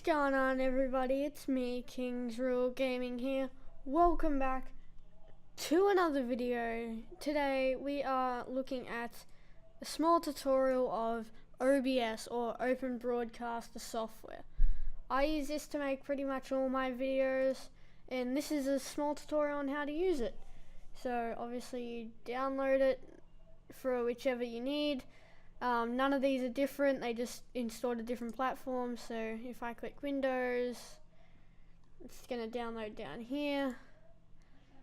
going on, everybody? It's me, King's Rule Gaming here. Welcome back to another video. Today we are looking at a small tutorial of OBS, or Open Broadcaster software. I use this to make pretty much all my videos, and this is a small tutorial on how to use it. So obviously you download it for whichever you need. None of these are different, they just installed a different platform. So if I click Windows, it's going to download down here,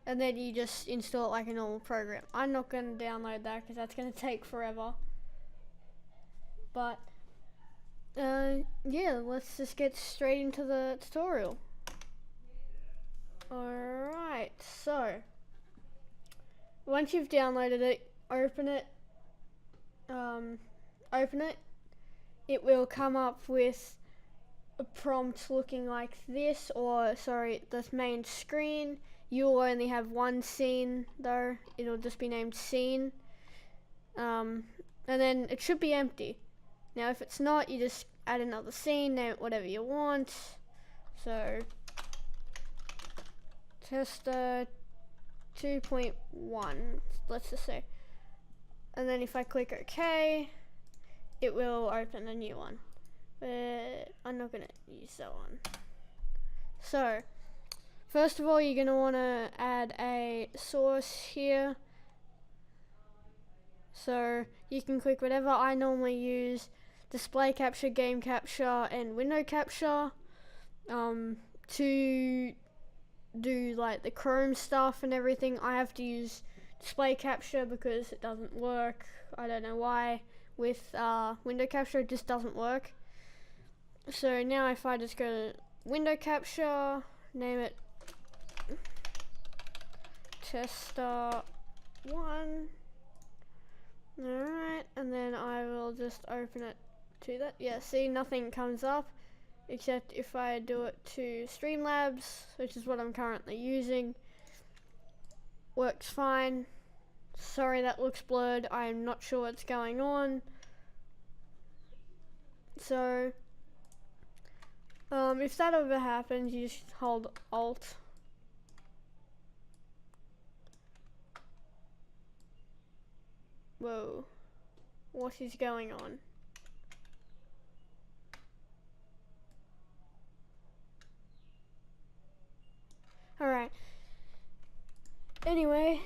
and then you just install it like a normal program. I'm not going to download that because that's going to take forever. But yeah, let's just get straight into the tutorial. Alright, so once you've downloaded it, open it. It will come up with a prompt looking like this, or sorry, the main screen. You'll only have one scene though, it'll just be named scene, and then it should be empty. Now if it's not, you just add another scene, name it whatever you want. So tester 2.1, let's just say. And then if I click OK, it will open a new one, but I'm not going to use that one. So first of all, you're going to want to add a source here. So you can click whatever. I normally use display capture, game capture, and window capture to do like the Chrome stuff and everything. I have to use display capture because it doesn't work. I don't know why. With window capture, it just doesn't work. So now if I just go to window capture, name it tester 1. Alright, and then I will just open it to that. Yeah, see, nothing comes up, except if I do it to Streamlabs, which is what I'm currently using. Works fine. Sorry that looks blurred, I'm not sure what's going on. So if that ever happens, you just hold Alt. Whoa, what is going on? Alright, anyway,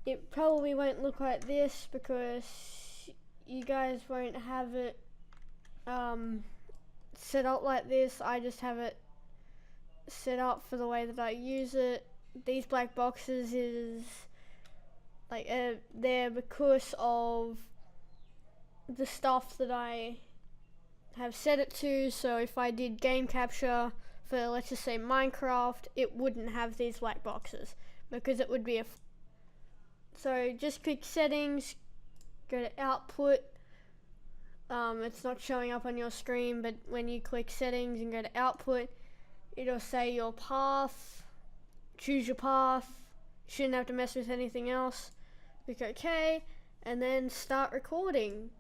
it probably won't look like this because you guys won't have it set up like this. I just have it set up for the way that I use it. These black boxes is like they're because of the stuff that I have set it to. So if I did game capture for, let's just say, Minecraft, it wouldn't have these black boxes because it would be a so just click settings, go to output. It's not showing up on your screen, but when you click settings and go to output, it'll say your path. Choose your path. Shouldn't have to mess with anything else. Click OK, and then start recording.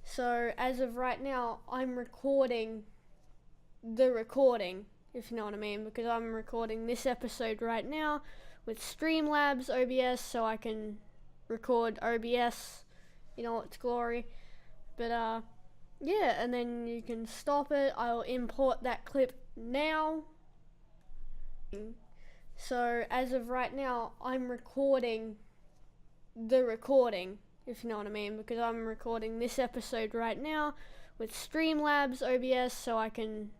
So as of right now, I'm recording the recording, if you know what I mean, because I'm recording this episode right now with Streamlabs OBS, so I can record OBS in all its glory. But yeah, and then you can stop it. I'll import that clip now. So as of right now, I'm recording the recording, if you know what I mean, because I'm recording this episode right now with Streamlabs OBS, so I can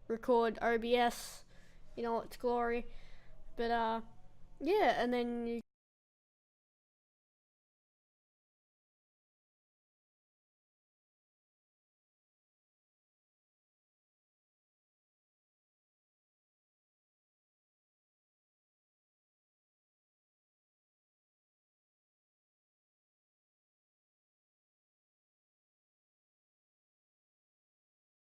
record OBS in all its glory. But yeah, and then you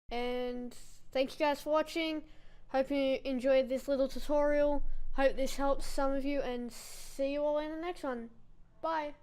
and thank you guys for watching. Hope you enjoyed this little tutorial. Hope this helps some of you, and see you all in the next one. Bye.